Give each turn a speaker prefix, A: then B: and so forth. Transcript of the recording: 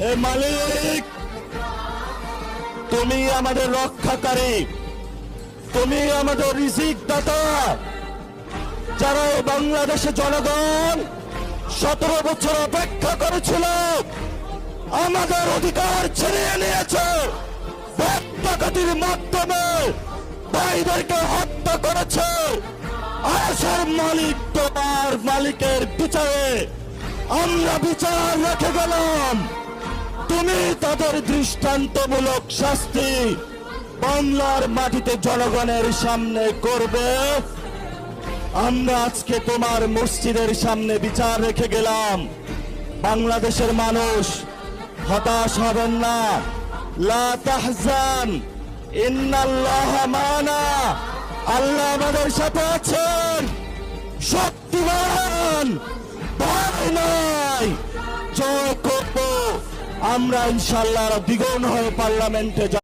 A: হে মালিক, তুমি আমাদের রক্ষাকারী, তুমি আমাদের রিজিক দাতা। যারা এই বাংলাদেশে জনগণ 17 বছর অপেক্ষা করেছিল, আমাদের অধিকার ছিনিয়ে নিয়েছে, হত্যাকারীর মাধ্যমে ভাইদেরকে হত্যা করেছে। আয়েশের মালিক তোমার মালিকের বিচারে আমরা বিচার রেখে গেলাম। তুমি তাদের দৃষ্টান্তমূলক শাস্তি বাংলার মাটিতে জনগণের সামনে করবে। আমরা আজকে তোমার মসজিদের সামনে বিচার রেখে গেলাম। বাংলাদেশের মানুষ হতাশ হবেন না। লা তাহজান, ইন্নাল্লাহা মানা। আল্লাহ আমাদের সাথে আছেন, শক্তিমান, ভয় নাই। জয় করব আমরা ইনশাআল্লাহ দ্বিগুণ হয়ে পার্লামেন্টে।